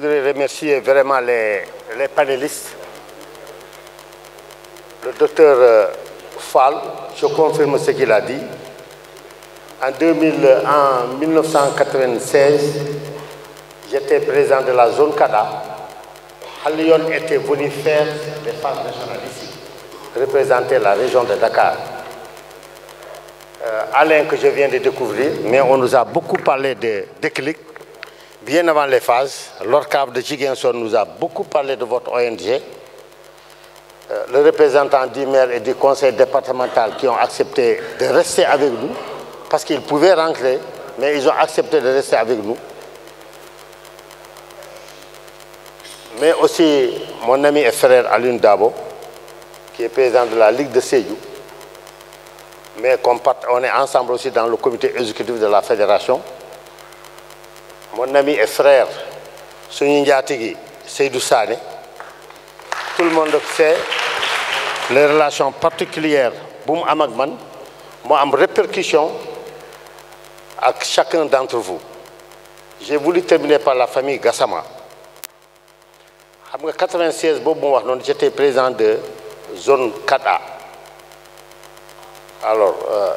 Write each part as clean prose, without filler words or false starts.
voudrais remercier vraiment les panélistes. Le docteur Fall, je confirme ce qu'il a dit. En 1996, j'étais président de la zone CADA. Halion était venu faire des phases nationales ici, représenter la région de Dakar. Alain que je viens de découvrir, mais on nous a beaucoup parlé de déclic. Bien avant les phases, l'ORCAV de Ziguinchor nous a beaucoup parlé de votre ONG. Le représentant du maire et du conseil départemental qui ont accepté de rester avec nous, parce qu'ils pouvaient rentrer, mais ils ont accepté de rester avec nous. Mais aussi mon ami et frère Alun Dabo, qui est président de la Ligue de Sédhiou. Mais on est ensemble aussi dans le comité exécutif de la fédération. Mon ami et frère, Souni Ndiatigi, Seydou Sane. Tout le monde sait les relations particulières, Boum Amagman, moi en répercussion avec chacun d'entre vous. J'ai voulu terminer par la famille Gassama. En 1996, j'étais président de zone 4A. Alors,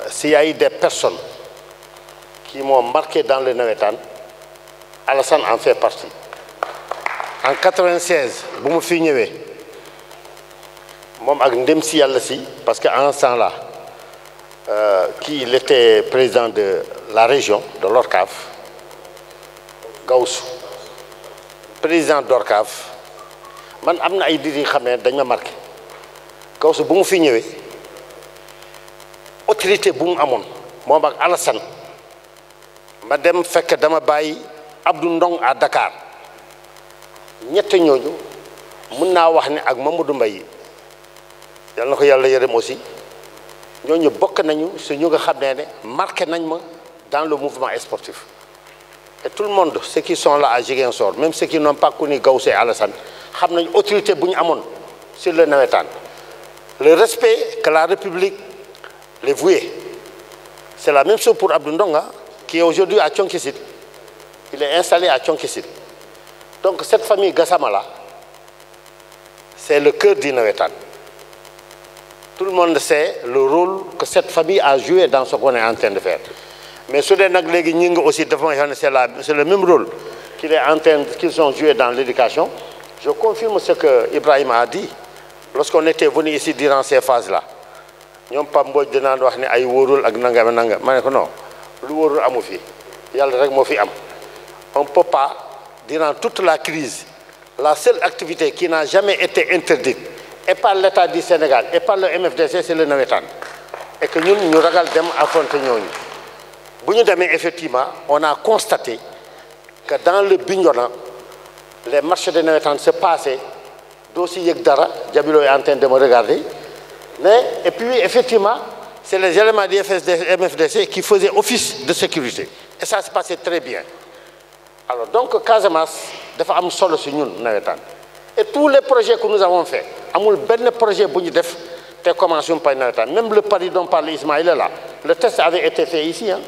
s'il y a eu des personnes qui m'ont marqué dans le Navetan, Alassane en fait partie. En 1996, je me suis dit, parce qu'en ce temps-là, il était président de la région, de l'ORCAV, Gaussou, président d'ORCAV, je suis dit que je me marqué. Gaussou, je me suis dit, autorité bu mu amoon moom ak Alassane ma dem fekk dama bàyyi Abdou Ndong à Dakar ñett ñooñu mun naa wax ne ak Mamadou Mbaye yal na ko yàlla yërëm aussi ñooñu bokk nañu su ñu nga xam ne marqué nañ ma dans le mouvement sportif. Et tout le monde ceux qui sont là à Ziguinchor même ceux qui n'ont pas connu Gaussou et Alassane xam nañ autorité bu ñu amoon sur le nawetaan. Le respect que la République les vouer. C'est la même chose pour Abdou Ndonga, qui est aujourd'hui à Thionkisit. Il est installé à Thionkisit. Donc cette famille Gassama-là, c'est le cœur du Navetan. Tout le monde sait le rôle que cette famille a joué dans ce qu'on est en train de faire. Mais sur les Naglégui Nying aussi, c'est le même rôle qu'ils ont joué dans l'éducation. Je confirme ce que Ibrahim a dit lorsqu'on était venu ici durant ces phases-là. Ñom Pam Mbodj dinaan wax ne ay wóorul ak nangam nangam ma ne ko non lu wóorul amu fi yàlla rek moo fi am. On ne peut pas durant toute la crise la seule activité qui n'a jamais été interdite et par l'État du Sénégal et par le MFDC c'est le nawetaan et que ñun ñu ragal dem affronter ñooñu bu ñu demee effectivement on a constaté que dans le Bignona les marchés de nawetaan se passaient doo si yëg dara Jabilo est en train de me regarder. Et puis, effectivement, c'est les éléments du MFDC qui faisaient office de sécurité. Et ça se passait très bien. Alors, donc, Casamance, il faut avoir solo sur nous. Et tous les projets que nous avons faits, il y a un projet qui a été commencé par Nawetan. Même le pari dont parle Ismaël là, le test avait été fait ici. Hein.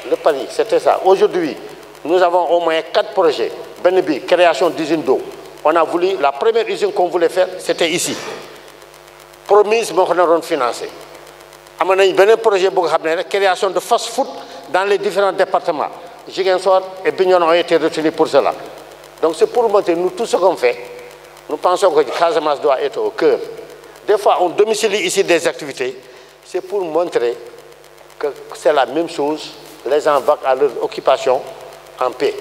Le pari, c'était ça. Aujourd'hui, nous avons au moins 4 projets. Benebi, création d'usine d'eau. On a voulu, la première usine qu'on voulait faire, c'était ici. Promise moo ko naroon financé amoon nañ beneen projet bu nga xam ne rek création de fast-food dans les différents départements Ziguinchor et Bignona ont été retenus pour cela. Donc c'est pour montrer nous tout ce qu'on fait nous pensons que Casamance doit être au cœur. Des fois on domicilie ici des activités c'est pour montrer que c'est la même chose les gens vont à leur occupation en paix.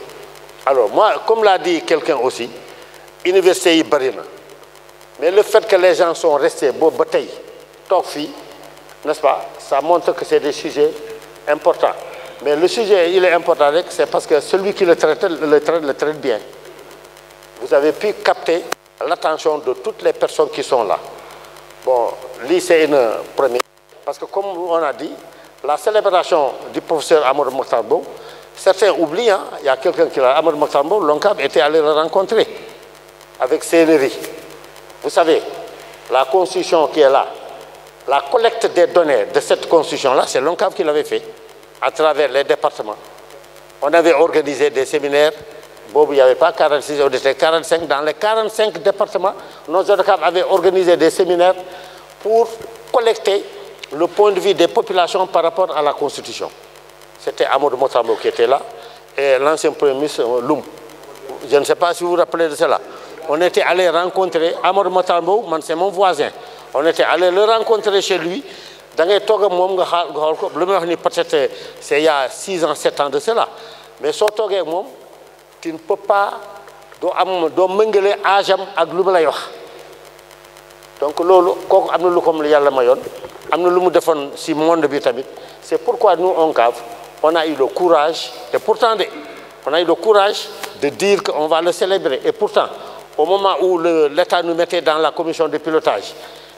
Alors moi comme l'a dit quelqu'un aussi université yi bari na. Mais le fait que les gens sont restés beau bataille, tofi, n'est-ce pas? Ça montre que c'est des sujets importants. Mais le sujet, il est important, c'est parce que celui qui le traite bien. Vous avez pu capter l'attention de toutes les personnes qui sont là. Bon, lui, c'est une première. Parce que comme on a dit, la célébration du professeur Amadou Mokhtar-Mbow, certains oublient, hein, il y a quelqu'un qui l'a, Amadou Mokhtar-Mbow, l'ONCAV était allé le rencontrer avec CNRI. Vous savez, la constitution qui est là, la collecte des données de cette constitution-là, c'est l'ONCAV qui l'avait fait, à travers les départements. On avait organisé des séminaires, il n'y avait pas 46, on était 45. Dans les 45 départements, nos ODCAV avaient organisé des séminaires pour collecter le point de vue des populations par rapport à la Constitution. C'était Amadou Motambo qui était là et l'ancien Premier ministre Loum. Je ne sais pas si vous vous rappelez de cela. On était allé rencontrer Amadou Motambo, c'est mon voisin. On était allé le rencontrer chez lui. Peut-être c'est il y a 6 ans, 7 ans de cela. Mais si tu ne peux pas mengaler âge ak lu lay wax. Donc lolu koku amna lu comme yalla mayon amna lu mu defone ci monde bi tamit. C'est pourquoi nous on a eu le courage et pourtant on a eu le courage de dire qu'on va le célébrer et pourtant au moment où l'État nous mettait dans la commission de pilotage,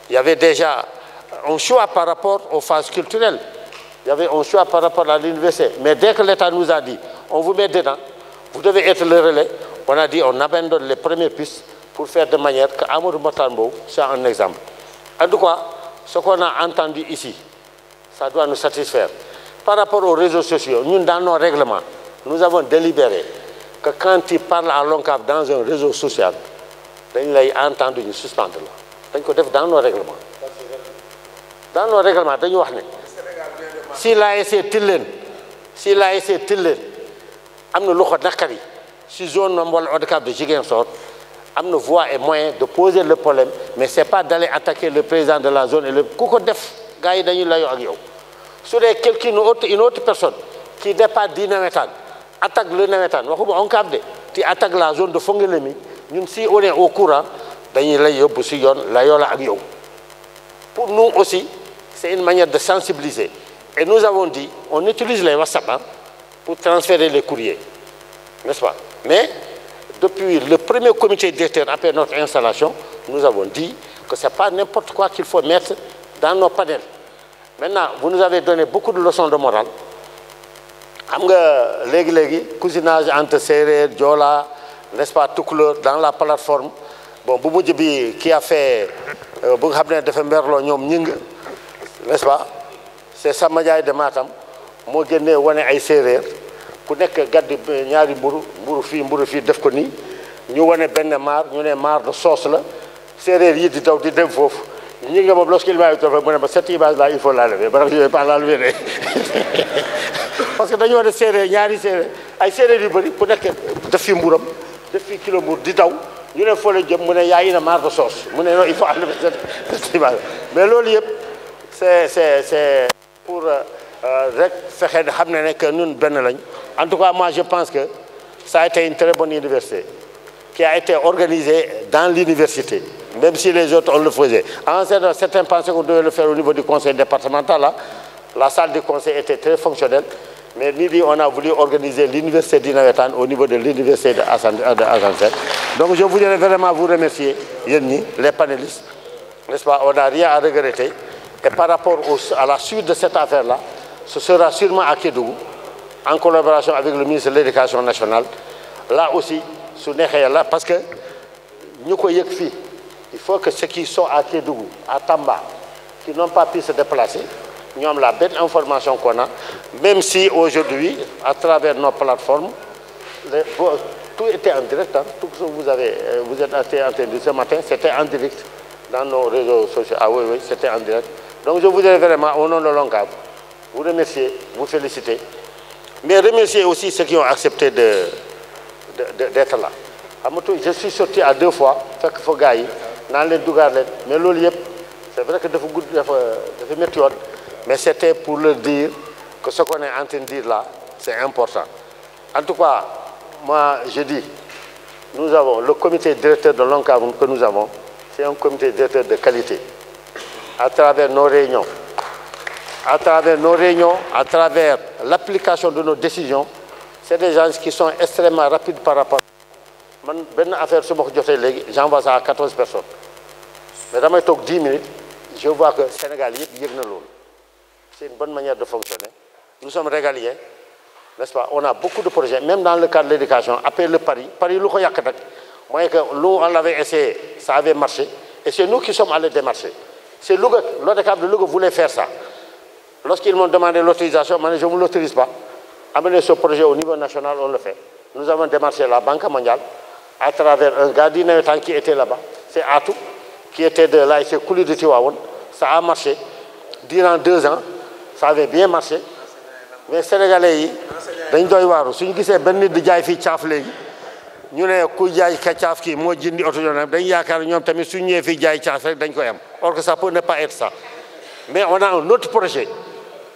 il y avait déjà un choix par rapport aux phases culturelles. Il y avait un choix par rapport à l'université. Mais dès que l'État nous a dit, on vous met dedans, vous devez être le relais, on a dit, on abandonne les premières pistes pour faire de manière que Amadou Motambo soit un exemple. En tout cas, ce qu'on a entendu ici, ça doit nous satisfaire. Par rapport aux réseaux sociaux, nous, dans nos règlements, nous avons délibéré que quand ils parlent à l'ONCAV dans un réseau social, nous avons entendu nous suspendre. Dans nos règlements. Dans nos règlements, nous avons dit, si l'ASC Tillen, amna lu ko nakari ci zone wala ODCAV de Ziguinchor amna voie et moyen de poser le problème mais c'est pas d'aller attaquer le président de la zone et le kuko def gaay dañuy layo ak yow sur une autre personne qui dépasse di nawetaan attaque le nawetaan waxuma ONCAV de qui attaque la zone de Fongolémi ñun si on est au courant dañuy lay yobbu ci yoon layo la ak yow. Pour nous aussi c'est une manière de sensibiliser et nous avons dit on utilise les WhatsApp pour transférer les courriers, n'est-ce pas? Mais depuis le premier comité directeur après notre installation, nous avons dit que ce n'est pas n'importe quoi qu'il faut mettre dans nos panels. Maintenant, vous nous avez donné beaucoup de leçons de morale. Cousinage entre Sérère, Diola, n'est-ce pas, tout couleur dans la plateforme. Bon, Boubou qui a fait, n'est-ce pas? C'est Samadjaï de Matam. Mo génné woné ay séréer ku nek gadd ñaari mburu fi def ko ni ñu woné ben mar ñu né mar de sauce la séréer yi di daw di dem fofu ñi nga mom lorsqu'il va être mu né ba cette image là il faut la lever ba je vais pas la lever parce que dañu wone séréer ñaari séréer ay séréer yu bari ku nek def fi mburam def fi kilo mbur di daw ñu né fo la jëm mu né yaay na mar de sauce mu né non il faut enlever cette image mais lolu yépp c'est pour en tout cas, moi je pense que ça a été une très bonne université qui a été organisée dans l'université, même si les autres on le faisait. Certains pensaient qu'on devait le faire au niveau du conseil départemental. Là. La salle du conseil était très fonctionnelle, mais nous, on a voulu organiser l'université d'Inawetan au niveau de l'université de Azanset. Donc je voudrais vraiment vous remercier, Yenni, les panélistes. N'est-ce pas? On n'a rien à regretter. Et par rapport à la suite de cette affaire-là, ce sera sûrement à Kédougou, en collaboration avec le ministre de l'Éducation nationale. Là aussi, parce que nous, il faut que ceux qui sont à Kédougou, à Tamba, qui n'ont pas pu se déplacer, nous avons la belle information qu'on a, même si aujourd'hui, à travers nos plateformes, tout était en direct, hein, tout ce que vous êtes entendu ce matin, c'était en direct dans nos réseaux sociaux. Ah oui, oui, c'était en direct. Donc je voudrais vraiment, au nom de l'ONCAV, vous remercier, vous féliciter, mais remercier aussi ceux qui ont accepté d'être là. Je suis sorti à 2 fois, fait que faut gagner, dans les dougards, mais c'est vrai que mais c'était pour leur dire que ce qu'on est en train de dire là, c'est important. En tout cas, moi je dis, nous avons le comité directeur de l'ONCAV que nous avons, c'est un comité directeur de qualité. À travers nos réunions, à travers l'application de nos décisions, c'est des gens qui sont extrêmement rapides par rapport. J'envoie ça à 14 personnes. Mais dans mes 10 minutes, je vois que le Sénégal c'est une bonne manière de fonctionner. Nous sommes régaliens, n'est-ce pas? On a beaucoup de projets, même dans le cadre de l'éducation. Après le Paris, on l'avait essayé, ça avait marché. Et c'est nous qui sommes allés démarcher. C'est l'ODCAV de Louga voulait faire ça. Lorsqu'ils m'ont demandé l'autorisation, je ne vous l'autorise pas. Amener ce projet au niveau national, on le fait. Nous avons démarché la Banque mondiale à travers un gars du Navétane qui était là-bas. C'est Atou, qui était de l'ASC Koulibaly de Tivaouane. Ça a marché. Durant 2 ans, ça avait bien marché. Mais Sénégalais, dañ doy waaru suñu gisee benn nit di jaay fii caaf léegi ñu ne ku jaay ka caaf kii moo jëndi oto yoonam dañ yaakaar ñoom tamit suñu ñëwee fii jaay caaf rek dañ koy am. Or que ça peut ne pas être ça. Mais on a un autre projet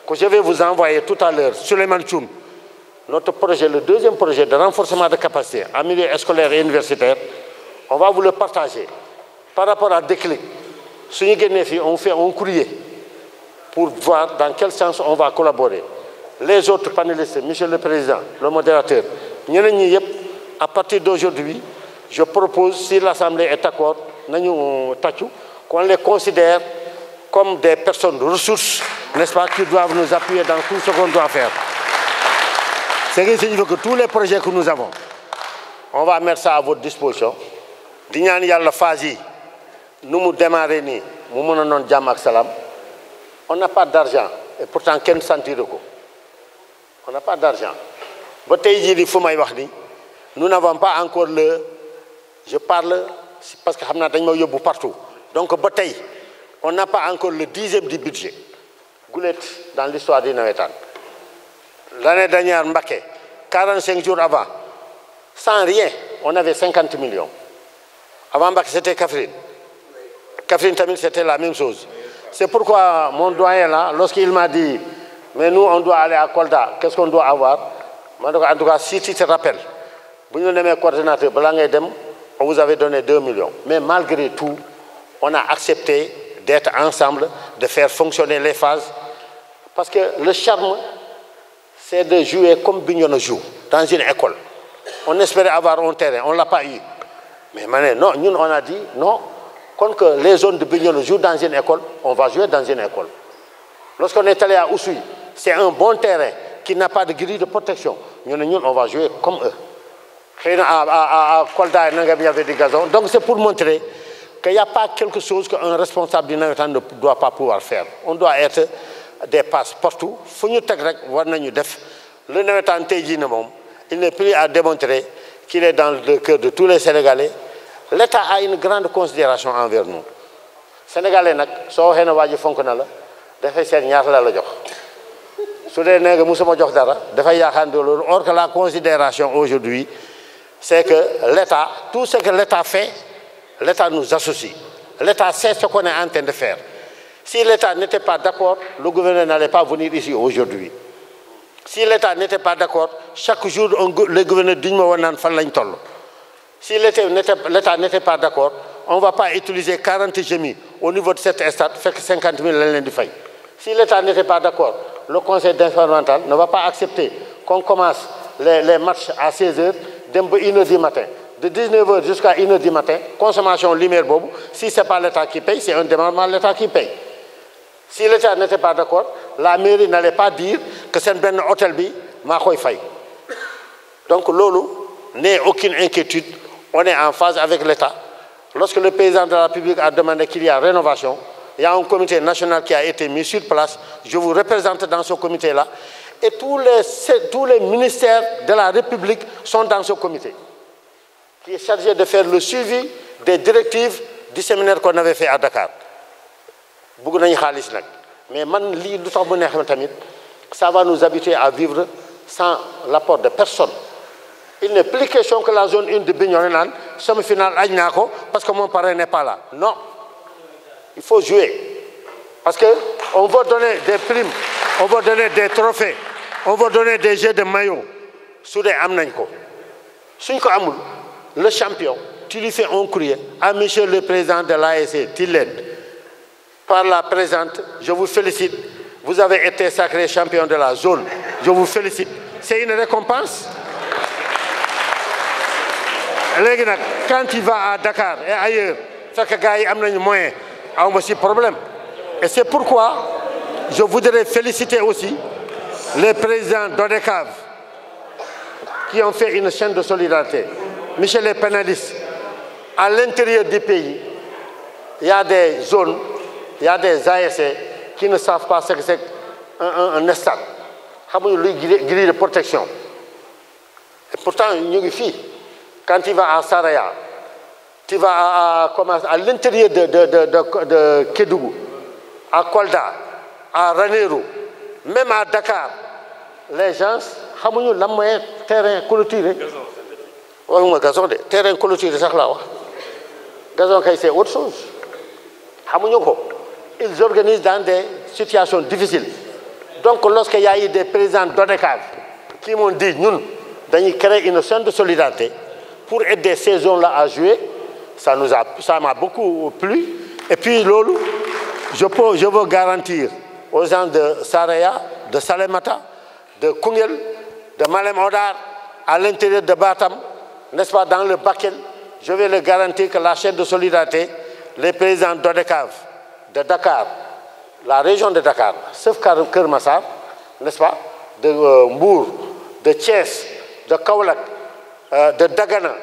que je vais vous envoyer tout à l'heure, Souleymane Thioune. Notre projet, le deuxième projet de renforcement de capacité en milieu scolaire et universitaire, on va vous le partager. Par rapport à Déclic, suñu génnee fii on fait un courrier pour voir dans quel sens on va collaborer. Les autres panélistes, Monsieur le Président, le modérateur, ñeneen ñi yëpp à partir d'aujourd'hui, je propose, si l'Assemblée est d'accord, nañu tàccu, qu'on les considère comme des personnes ressources, n'est-ce pas, qui doivent nous appuyer dans tout ce qu'on doit faire. C'est ce qui signifie que tous les projets que nous avons, on va mettre ça à votre disposition. Di ñaan Yàlla phase yi nu mu démarrer nii mu mën a noon jàmm ak salaam. On n'a pas d'argent et pourtant kenn sentir ko. On n'a pas d'argent. Ba tey jii nii fu may wax ni nous n'avons pas encore je parle parce que xam naa dañ ma yóbbu partout. Donc ba tey on n'a pas encore le 10e du budget. Goulet dans l'histoire du navétane. L'année dernière, Mbacké, 45 jours avant, sans rien, on avait 50 millions. Avant Mbacké, c'était Kaffrine. Kaffrine Tamil, c'était la même chose. C'est pourquoi mon doyen là, lorsqu'il m'a dit, mais nous, on doit aller à Kolda, qu'est-ce qu'on doit avoir? En tout cas, si tu te rappelles, vous nous nommez coordinateur, on vous avait donné 2 millions. Mais malgré tout, on a accepté d'être ensemble, de faire fonctionner les phases. Parce que le charme, c'est de jouer comme Bignona joue, dans une école. On espérait avoir un terrain, on ne l'a pas eu. Mais maintenant, nous, on a dit, non, quand que les zones de Bignona jouent dans une école, on va jouer dans une école. Lorsqu'on est allé à Oussouy, c'est un bon terrain qui n'a pas de grille de protection. Nous, on va jouer comme eux. À Kolda, il y avait des gazons. Donc c'est pour montrer qu'il n'y a pas quelque chose qu'un responsable du navétane ne doit pas pouvoir faire. On doit être des passes partout. Le navétane il n'est plus à démontrer qu'il est dans le cœur de tous les Sénégalais. L'État a une grande considération envers nous. Sénégalais, si vous avez un fonctionnaire, vous avez or que la considération aujourd'hui, c'est que l'État, tout ce que l'État fait, l'État nous associe. L'État sait ce qu'on est en train de faire. Si l'État n'était pas d'accord, le gouvernement n'allait pas venir ici aujourd'hui. Si l'État n'était pas d'accord, chaque jour, le gouverneur dit que si l'État n'était pas d'accord, on ne va pas utiliser 40 gémis au niveau de cette stade, fait que 50 000 l'année. Si l'État n'était pas d'accord, le conseil environnemental ne va pas accepter qu'on commence les matchs à 16h, dès 1h du matin. De 19h jusqu'à 1h du matin, consommation lumière bobo. Si ce n'est pas l'État qui paye, c'est un demandement de l'État qui paye. Si l'État n'était pas d'accord, la mairie n'allait pas dire que c'est un hôtel bi ma koy fay. Donc lolo n'est aucune inquiétude, on est en phase avec l'État. Lorsque le président de la République a demandé qu'il y ait rénovation, il y a un comité national qui a été mis sur place. Je vous représente dans ce comité-là. Et tous les ministères de la République sont dans ce comité, qui est chargé de faire le suivi des directives du séminaire qu'on avait fait à Dakar. Mais ça va nous habituer à vivre sans l'apport de personne. Il n'est plus question que la zone 1 de Bignona, semi-finale, parce que mon parrain n'est pas là. Non. Il faut jouer. Parce qu'on veut donner des primes, on veut donner des trophées, on veut donner des jeux de maillot. Le champion, tu lui fais un courrier à monsieur le président de l'ASC, Tilène. Par la présente, je vous félicite. Vous avez été sacré champion de la zone. Je vous félicite. C'est une récompense. Quand il va à Dakar et ailleurs, ça que gars ont des moyens, ont aussi problème. Et c'est pourquoi je voudrais féliciter aussi les présidents d'ODECAV qui ont fait une chaîne de solidarité. Michel les pénalistes, à l'intérieur du pays, il y a des zones, il y a des ASC qui ne savent pas ce que c'est un stade. Il y a une grille de protection. Et pourtant ñu ngi fii quand tu vas à Saraya tu vas à l'intérieur de Kédougou, à Kolda, à Ranérou, même à Dakar, les gens xamuñu lan mooy terrain clôturé. waxuma gazon de terrain clôturé sax laa wax gazon kay c'est autre chose xamuñu ko. Ils organisent dans des situations difficiles. Donc lorsqu'il y a eu des présidents d'ODCAV qui m'ont dit ñun dañuy créer une chaîne de solidarité pour aider ces zones-là à jouer, ça m'a beaucoup plu. Et puis loolu je veux garantir aux gens de Saraya, de Salémata, de Koungheul, de Malem Hodar, à l'intérieur de Batam, n'est-ce pas, dans le Bakel, je vais leur garantir que la chaîne de solidarité, les présidents d'ODCAV, de Dakar, la région de Dakar, sauf Keur Massar, n'est-ce pas, de Mbour, de Thiès, de Kaolack, de Dagana,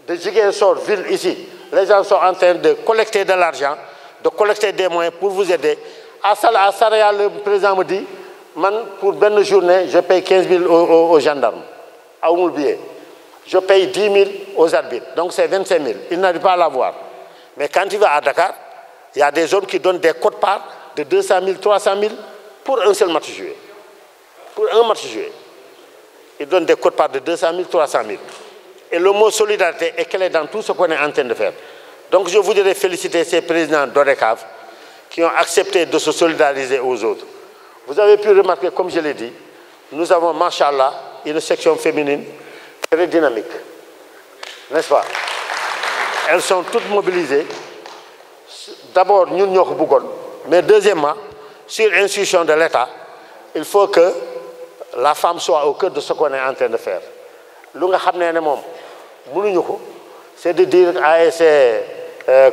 de Ziguinchor, ville ici, les gens sont en train de collecter de l'argent, de collecter des moyens pour vous aider. À Saraya, le président me dit, man, pour une journée, je paye 15 000 aux gendarmes, à Oumoulié. Je paye 10 000 aux arbitres, donc c'est 25 000. Ils n'arrivent pas à l'avoir. Mais quand tu vas à Dakar, il y a des zones qui donnent des quotes-parts de 200 000, 300 000 pour un seul match joué. Pour un match joué. Ils donnent des quotes-parts de 200 000, 300 000. Et le mot solidarité est clé dans tout ce qu'on est en train de faire. Donc je voudrais féliciter ces présidents d'ODCAV qui ont accepté de se solidariser aux autres. Vous avez pu remarquer, comme je l'ai dit, nous avons, machallah, une section féminine très dynamique. N'est-ce pas? Elles sont toutes mobilisées. D'abord, nous nous avons, mais deuxièmement, sur l'institution de l'État, il faut que la femme soit au cœur de ce qu'on est en train de faire. Ce que nous savons, c'est de dire à ASC,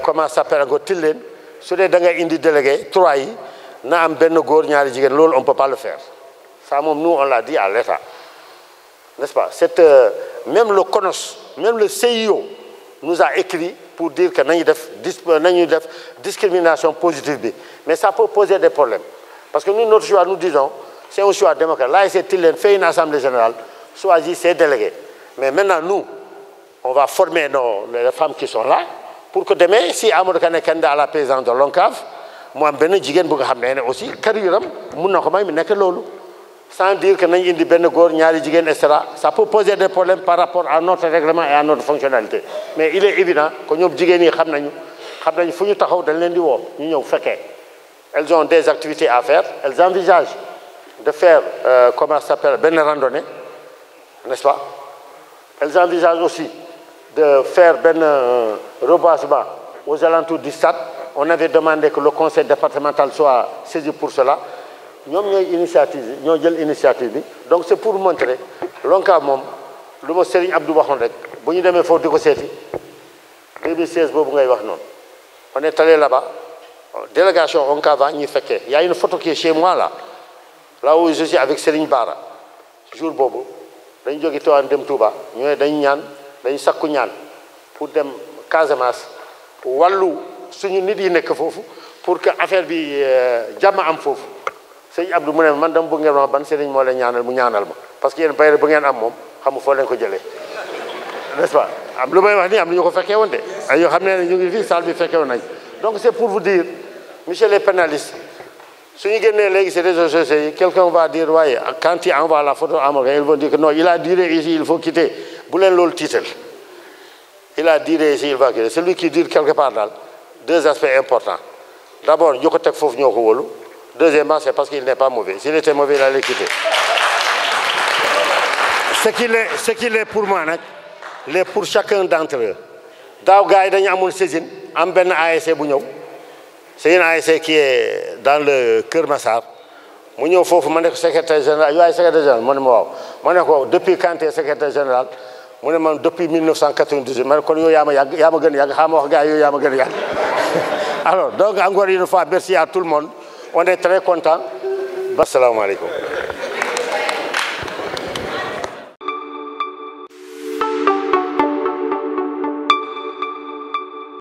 comment ça s'appelle, si vous avez un délégué, 3 on ne peut pas le faire. Ça, nous, on l'a dit à l'État. N'est-ce pas? Même le CONOS, même le CIO nous a écrit pour dire que nous avons une discrimination positive. Mais ça peut poser des problèmes. Parce que nous, notre choix, nous disons, c'est un choix démocratique. Là, c'est fait une assemblée générale, choisit ses délégués. Mais maintenant, nous, on va former les femmes qui sont là pour que demain, si Amadou Kane est candidat à la présidence de l'ONCAV, moi, je vais aussi carrière, sans dire que nous avons ça peut poser des problèmes par rapport à notre règlement et à notre fonctionnalité. Mais il est évident que nous elles ont des activités à faire, elles envisagent de faire, comment ça s'appelle, une randonnée, n'est-ce pas? Elles envisagent aussi de faire un reboisement aux alentours du stade. On avait demandé que le conseil départemental soit saisi pour cela. Nous avons une initiative. Donc c'est pour montrer, l'ONCAV, le Serigne Abdou waxoon rek bu ñu demee foofu di ko seeti 2016 boobu ngay wax noonu on est allé là-bas délégation ONCAV ñi fekkee il y a une photo qui est chez moi là où je suis avec Serigne Bara jour boobu dañu jóge Tivaouane dem Touba ñooy dañu sakku ñaan pour dem Casamance wàllu suñu nit yi nekk foofu pour que affaire bi jàmm am foofu Serigne Abdou mu ne man dama bëgg ngeen wax ban Serigne moo leen ñaanal mu ñaanal ma parce que yéen bayre bu ngeen am moom xamu foo leen ko jëlee n'est-ce pas am lu may wax nii am na ñu ko fekkee woon de ay yoo xam ne ñu ngi fii salle bi fekkee woon nañ donc c'est pour vous dire monsieur les pénalistes suñu génnee léegi ces réseaux sociaux yi quelqu'un va dire waaye quand il envoie la photo à Amadou ils vont dire que non il a duré ici il faut quitter bu leen loolu tiital il a duré ici il va quitter celui qui dure quelque part daal 2 aspects importants d'abord ñu ko teg foofu ñoo ko wóolu deuxièmement c'est parce qu'il n'est pas mauvais s'il était mauvais il allait quitter ce qu'il est pour moi nag les pour chacun d'entre eux daaw gars yi dañu amul saisine am benn ASC bu ñëw c'est une ASC qui est dans le Keur Massar mu ñëw foofu ma ne ko secrétaire général yow ay secrétaire général mu ne ma waaw ma ne ko depuis quand tu es secrétaire général mu ne man depuis 1998 ma ne kon yow yaa ma gën a yàgg xam wax gars yi yow yaa ma gën a yàgg alors donc encore une fois merci à tout le monde on est très content. Assalamu alaikum.